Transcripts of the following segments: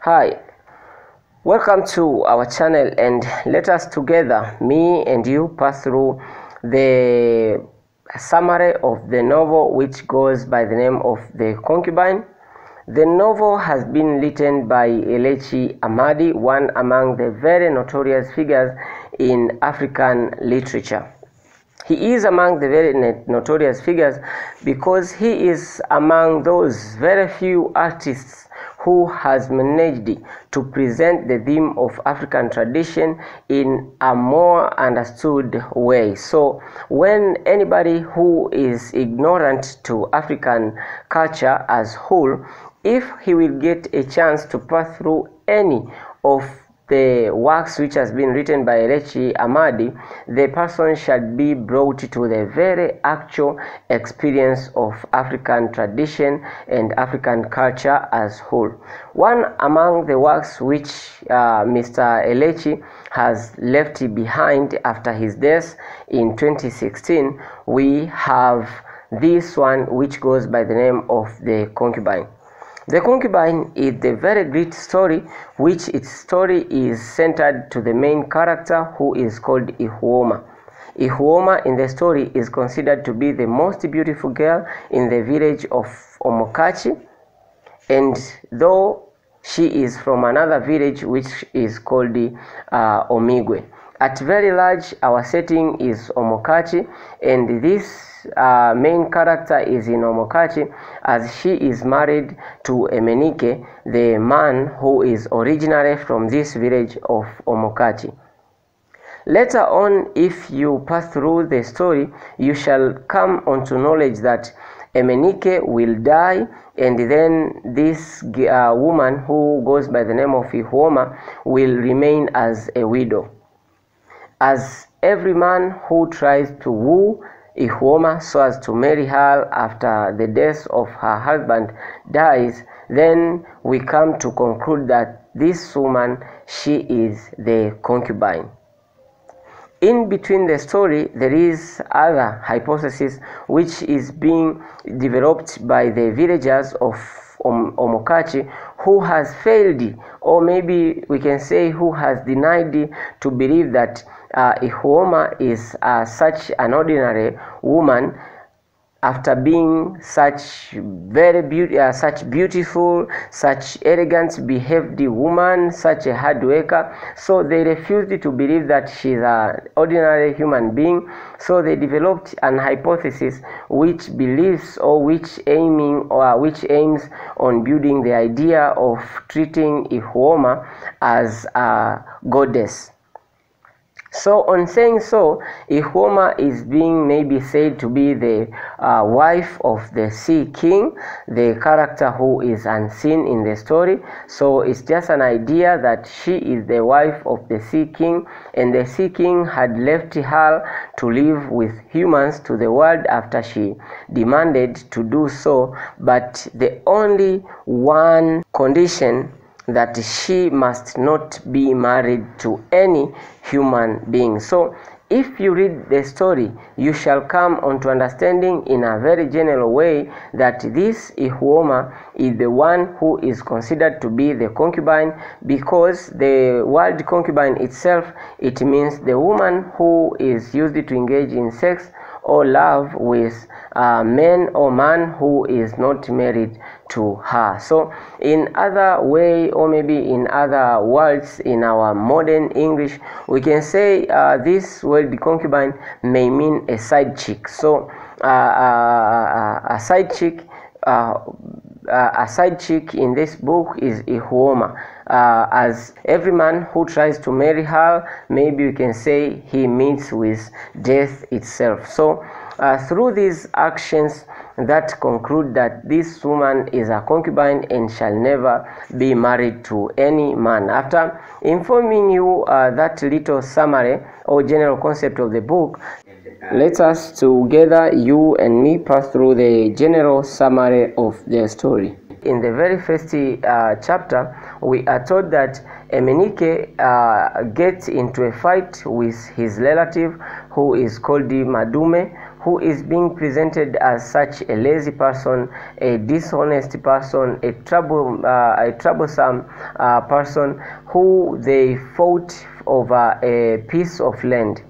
Hi, welcome to our channel, and let us together, me and you, pass through the summary of the novel which goes by the name of The Concubine. The novel has been written by Kelechi Amadi, one among the very notorious figures in African literature. He is among the very notorious figures because he is among those very few artists who has managed to present the theme of African tradition in a more understood way. So when anybody who is ignorant to African culture as whole, if he will get a chance to pass through any of the works which has been written by Kelechi Amadi, the person shall be brought to the very actual experience of African tradition and African culture as whole. One among the works which Mr. Kelechi has left behind after his death in 2016, we have this one which goes by the name of The Concubine. The Concubine is the very great story, which its story is centered to the main character, who is called Ihuoma. Ihuoma in the story is considered to be the most beautiful girl in the village of Omokachi, and though she is from another village which is called Omigwe. At very large, our setting is Omokachi, and this main character is in Omokachi as she is married to Emenike, the man who is originally from this village of Omokachi. Later on, if you pass through the story, you shall come onto knowledge that Emenike will die, and then this woman who goes by the name of Ihuoma will remain as a widow. As every man who tries to woo Ihuoma so as to marry her after the death of her husband dies, then we come to conclude that this woman, she is the concubine. In between the story, there is other hypothesis which is being developed by the villagers of Omokachi, who has failed, or maybe we can say who has denied to believe that Ihuoma is such an ordinary woman, after being such such beautiful, such elegant behaved woman, such a hard worker. So they refused to believe that she's an ordinary human being. So they developed an hypothesis which believes, or which aims on building the idea of treating Ihuoma as a goddess. So on saying so, Ihuoma is being maybe said to be the wife of the Sea King, the character who is unseen in the story. So it's just an idea that she is the wife of the Sea King, and the Sea King had left her to live with humans to the world after she demanded to do so, but the only one condition that she must not be married to any human being. So if you read the story, you shall come onto understanding in a very general way that this Ihuoma is the one who is considered to be the concubine, because the word concubine itself, it means the woman who is used to engage in sex or love with men or man who is not married to her. So in other way, or maybe in other words, in our modern English, we can say this word concubine may mean a side chick. So a side chick, in this book is Ihuoma. As every man who tries to marry her, maybe we can say he meets with death itself. So through these actions that conclude that this woman is a concubine and shall never be married to any man. After informing you that little summary or general concept of the book, let us together, you and me, pass through the general summary of the story. In the very first chapter, we are told that Emenike gets into a fight with his relative, who is called Madume, who is being presented as such a lazy person, a dishonest person, a troublesome person, who they fought over a piece of land.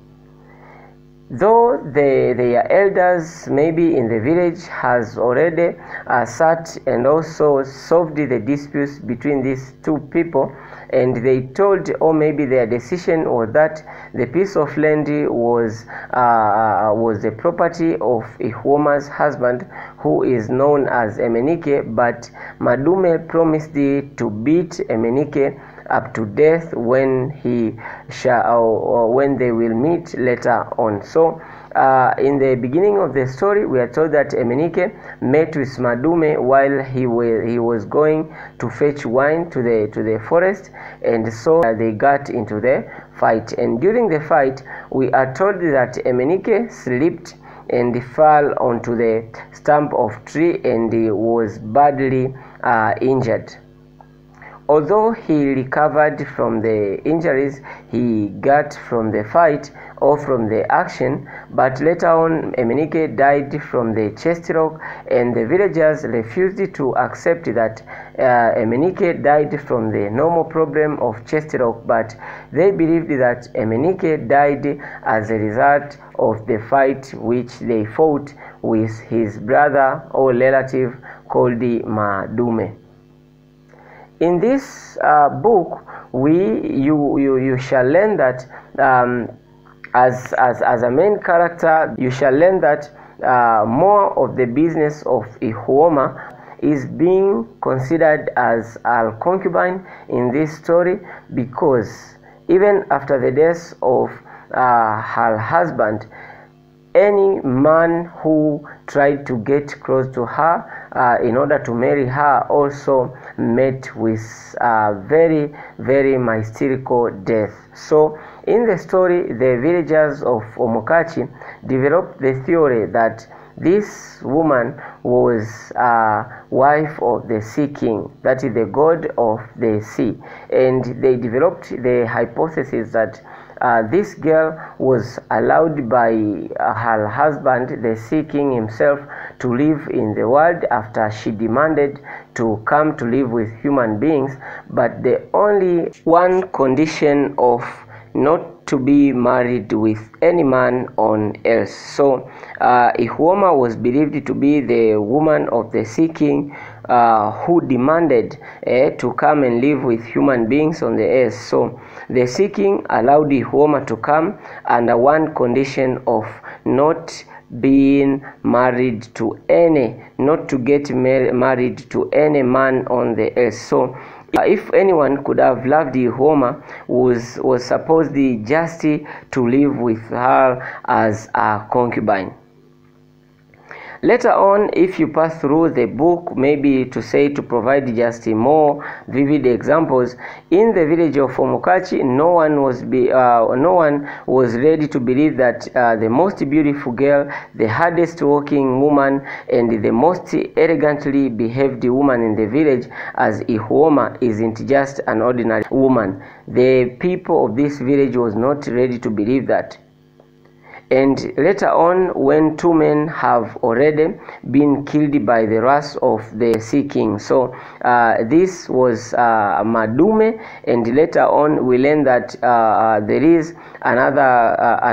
Though their elders maybe in the village has already sat and also solved the disputes between these two people, and they told, or maybe their decision was that the piece of land was the property of Ihuoma's husband, who is known as Emenike, but Madume promised to beat Emenike up to death when when they will meet later on. So in the beginning of the story, we are told that Emenike met with Madume while he was going to fetch wine to the forest, and so they got into the fight. And during the fight, we are told that Emenike slipped and fell onto the stump of tree and he was badly injured. Although he recovered from the injuries he got from the fight or from the action, but later on Emenike died from the chest shock, and the villagers refused to accept that Emenike died from the normal problem of chest shock, but they believed that Emenike died as a result of the fight which they fought with his brother or relative called Madume. In this book, you shall learn that as a main character, you shall learn that more of the business of Ihuoma is being considered as a concubine in this story, because even after the death of her husband, any man who tried to get close to her in order to marry her also met with a very, very mystical death. So in the story, the villagers of Omokachi developed the theory that this woman was a wife of the sea king, that is the god of the sea, and they developed the hypothesis that this girl was allowed by her husband, the sea king himself, to live in the world after she demanded to come to live with human beings, but the only one condition of not to be married with any man on earth. So Ihuoma was believed to be the woman of the sea king who demanded to come and live with human beings on the earth. So the sea king allowed Ihuoma to come under one condition of not being married to not to get married to any man on the earth. So if anyone could have loved Ihuoma, was supposed just to live with her as a concubine. Later on, if you pass through the book, maybe to provide just more vivid examples, in the village of Omokachi, no one was ready to believe that the most beautiful girl, the hardest working woman, and the most elegantly behaved woman in the village as Ihuoma isn't just an ordinary woman. The people of this village was not ready to believe that. And later on, when two men have already been killed by the wrath of the sea king, so this was Madume, and later on we learn that there is another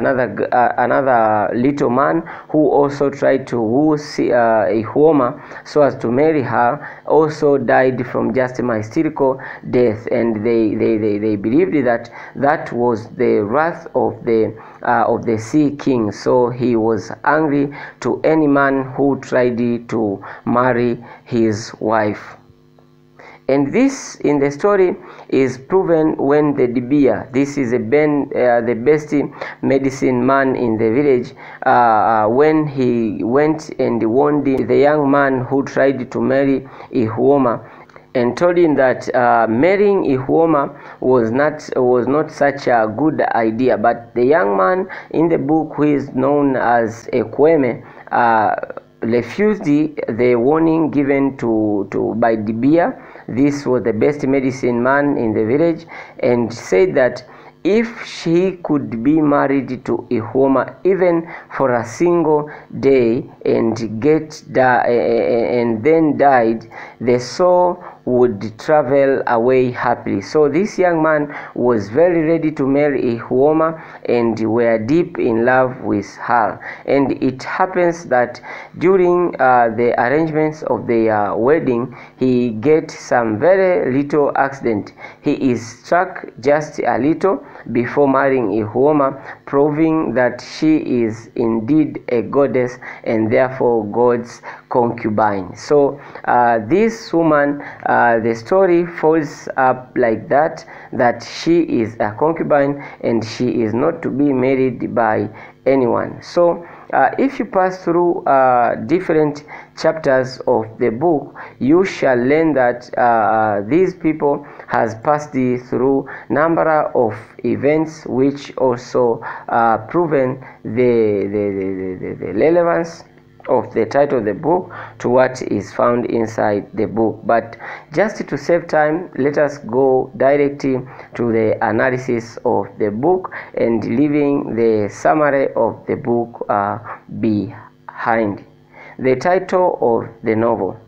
little man who also tried to woo Ihuoma so as to marry her, also died from just a mystical death, and they believed that was the wrath of the sea king. So he was angry to any man who tried to marry his wife. And this in the story is proven when the Dibia, this is the best medicine man in the village, when he went and warned the young man who tried to marry Ihuoma, and told him that marrying Ihuoma was not such a good idea. But the young man in the book, who is known as Ekweme, refused the warning given by Dibia. This was the best medicine man in the village, and said that if she could be married to a woman even for a single day and then died, the soul would travel away happily. So this young man was very ready to marry a woman and were deep in love with her. And it happens that during the arrangements of their wedding, he gets some very little accident. He is struck just a little before marrying a woman, proving that she is indeed a goddess and therefore God's concubine. So this woman, the story folds up like that she is a concubine and she is not to be married by anyone. So if you pass through different chapters of the book, you shall learn that these people has passed through number of events which also proven the relevance of the title of the book to what is found inside the book. But just to save time, let us go directly to the analysis of the book and leaving the summary of the book behind. The title of the novel.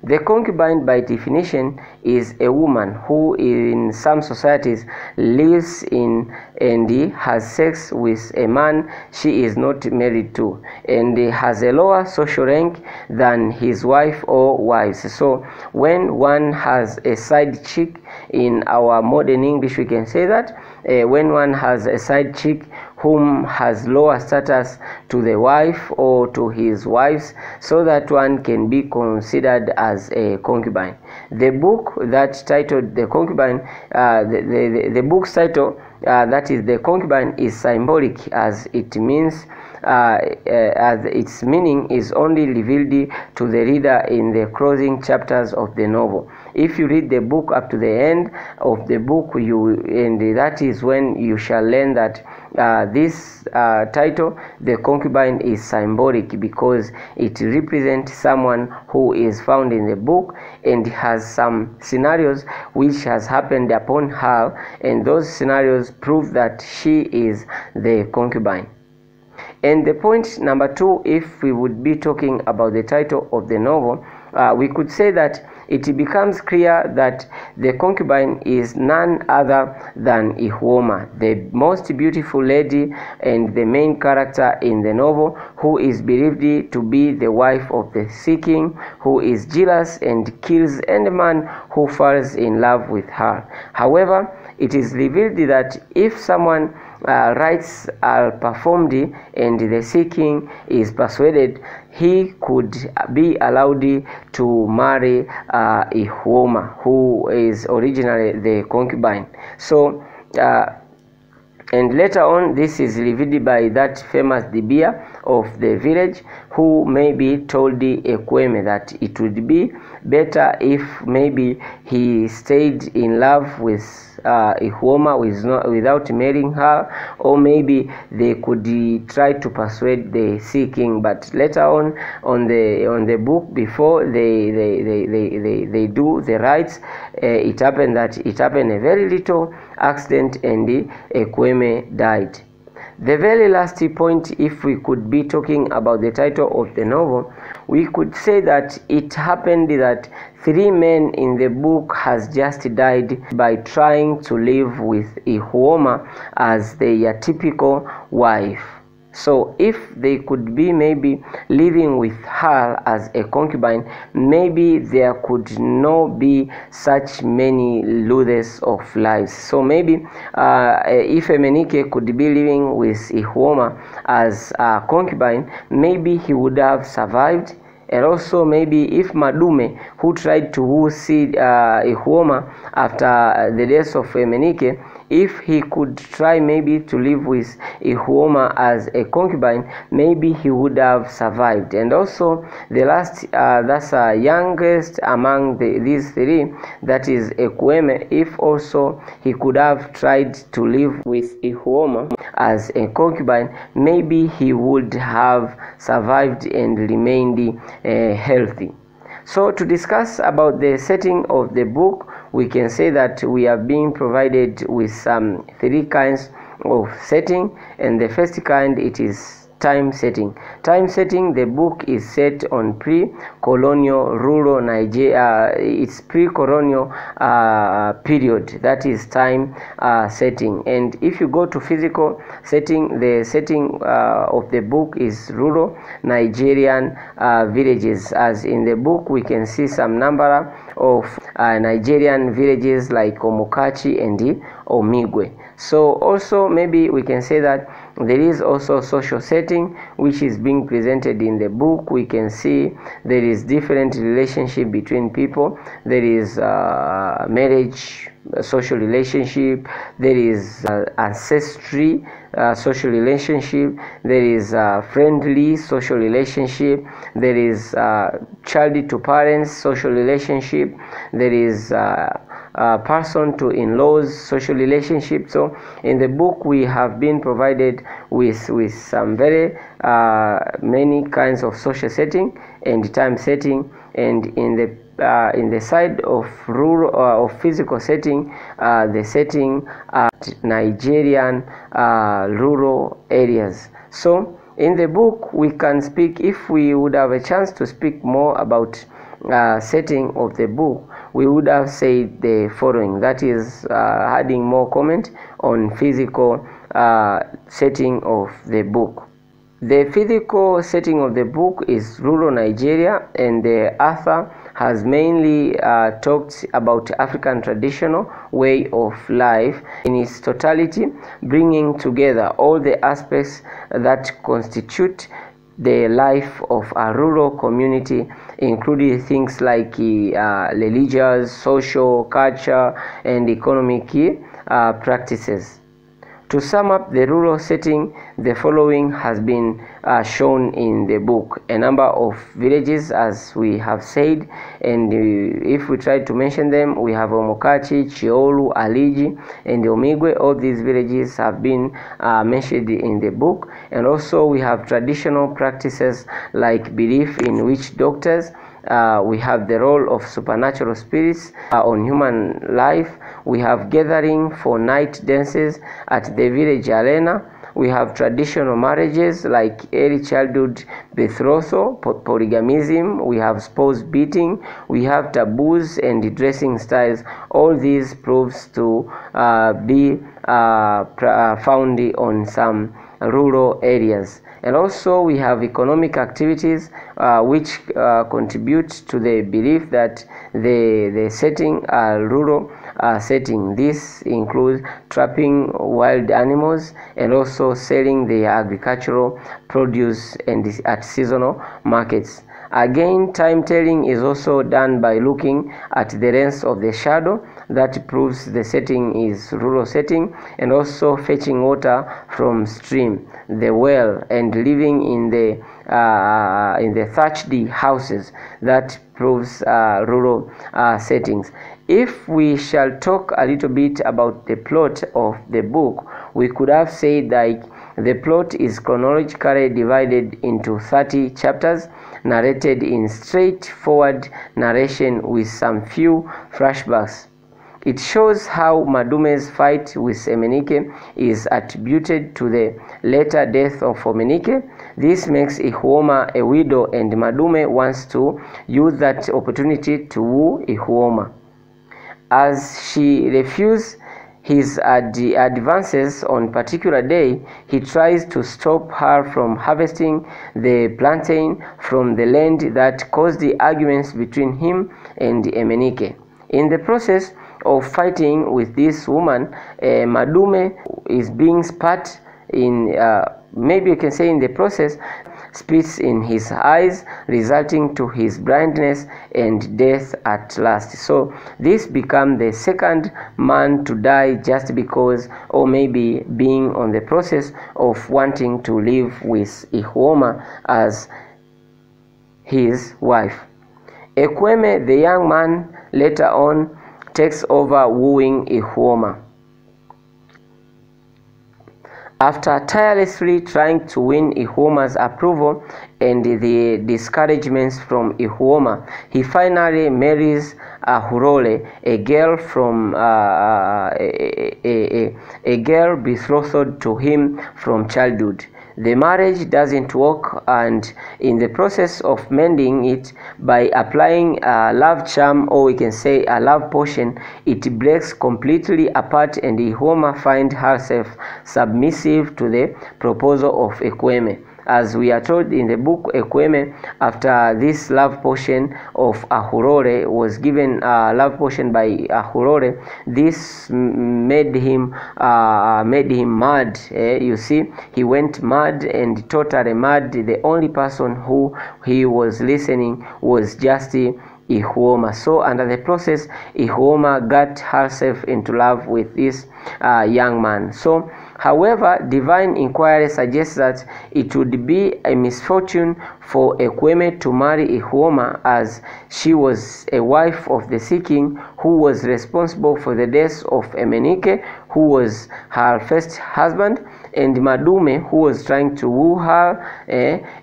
The concubine, by definition, is a woman who in some societies lives in and has sex with a man she is not married to, and has a lower social rank than his wife or wives. So when one has a side chick, in our modern English we can say that when one has a side chick whom has lower status to the wife or to his wives, so that one can be considered as a concubine. The book that titled The Concubine, the book's title, that is The Concubine, is symbolic, as it means as its meaning is only revealed to the reader in the closing chapters of the novel. If you read the book up to the end of the book, and that is when you shall learn that this title, The Concubine, is symbolic because it represents someone who is found in the book and has some scenarios which has happened upon her, and those scenarios prove that she is the concubine. And the point number 2, if we would be talking about the title of the novel, we could say that it becomes clear that the concubine is none other than Ihwoma, the most beautiful lady and the main character in the novel, who is believed to be the wife of the sea king, who is jealous and kills any man who falls in love with her. However, it is revealed that if someone rites are performed and the sea king is persuaded, he could be allowed to marry Ihwoma, who is originally the concubine. So and later on, this is revealed by that famous Dibia of the village, who maybe told Ekweme that it would be better if maybe he stayed in love with Ihwoma without marrying her, or maybe they could try to persuade the sea king. But later on the book, before they do the rites, it happened a very little accident and Ekweme died. The very last point, if we could be talking about the title of the novel, we could say that it happened that 3 men in the book has just died by trying to live with Ihwoma as their typical wife. So if they could be maybe living with her as a concubine, maybe there could not be such many losses of lives. So maybe if Emenike could be living with Ihwoma as a concubine, maybe he would have survived. And also maybe if Madume, who tried to woo Ihwoma after the death of Emenike, if he could try maybe to live with Ihwoma as a concubine, maybe he would have survived. And also the last, that's youngest among these 3, that is Ekweme, if also he could have tried to live with Ihwoma as a concubine, maybe he would have survived and remained healthy. So to discuss about the setting of the book, we can say that we are being provided with some 3 kinds of setting, and the first kind, it is time setting. Time setting, the book is set on pre-colonial rural Nigeria. It's pre-colonial period, that is time setting. And if you go to physical setting, the setting of the book is rural Nigerian villages. As in the book, we can see some number of Nigerian villages like Omokachi and Omigwe. So also maybe we can say that there is also social setting which is being presented in the book. We can see there is different relationship between people. There is marriage, social relationship, there is ancestry, social relationship, there is friendly social relationship, there is child to parents social relationship, there is person to in-laws social relationship. So in the book we have been provided with some very many kinds of social setting and time setting. And in the side of rural of physical setting, the setting at Nigerian rural areas. So in the book we can speak, if we would have a chance to speak more about setting of the book, we would have said the following, that is adding more comment on physical setting of the book. The physical setting of the book is rural Nigeria, and the author has mainly talked about African traditional way of life in its totality, bringing together all the aspects that constitute the life of a rural community, including things like religious, social, culture, and economic practices. To sum up the rural setting, the following has been shown in the book. A number of villages, as we have said, and if we try to mention them, we have Omokachi, Chiolu, Aliji, and Omigwe. All these villages have been mentioned in the book. And also we have traditional practices like belief in witch doctors. We have the role of supernatural spirits on human life. We have gathering for night dances at the village arena. We have traditional marriages like early childhood betrothal, polygamism. We have spouse beating. We have taboos and dressing styles. All these proves to be found on some rural areas. And also we have economic activities which contribute to the belief that the setting rural setting. This includes trapping wild animals and also selling the agricultural produce and at seasonal markets. Again, time telling is also done by looking at the length of the shadow. That proves the setting is rural setting. And also fetching water from stream, the well, and living in the thatched houses. That proves rural settings. If we shall talk a little bit about the plot of the book, we could have said that the plot is chronologically divided into 30 chapters, narrated in straightforward narration with some few flashbacks. It shows how Madume's fight with Emenike is attributed to the later death of Emenike. This makes Ihuoma a widow, and Madume wants to use that opportunity to woo Ihuoma. As she refuses his advances on particular day, he tries to stop her from harvesting the plantain from the land that caused the arguments between him and Emenike. In the process of fighting with this woman, Madume is being spat in, maybe you can say in the process, spits in his eyes, resulting to his blindness and death at last. So this becomes the second man to die just because, or maybe being on the process of wanting to live with Ihuoma as his wife. Ekweme, the young man, later on takes over wooing Ihuoma. After tirelessly trying to win Ihuoma's approval and the discouragements from Ihuoma, he finally marries Ahurole, a girl from a girl betrothed to him from childhood. The marriage doesn't work, and in the process of mending it by applying a love charm, or we can say a love potion, it breaks completely apart, and Ihuoma finds herself submissive to the proposal of Ekweme. As we are told in the book, Ekweme, after this love potion of Ahurore was given, love potion by Ahurore, this made him mad. You see, he went mad and totally mad. The only person who he was listening was just Ihuoma. So under the process, Ihuoma got herself into love with this young man. So however, divine inquiry suggests that it would be a misfortune for Ekweme to marry Ihuoma, as she was a wife of the Sea King who was responsible for the death of Emenike, who was her first husband, and Madume, who was trying to woo her.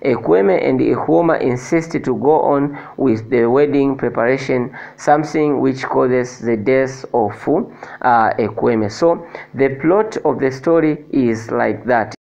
Ekweme and Ihuoma insisted to go on with the wedding preparation, something which causes the death of Ekweme. So the plot of the story is like that.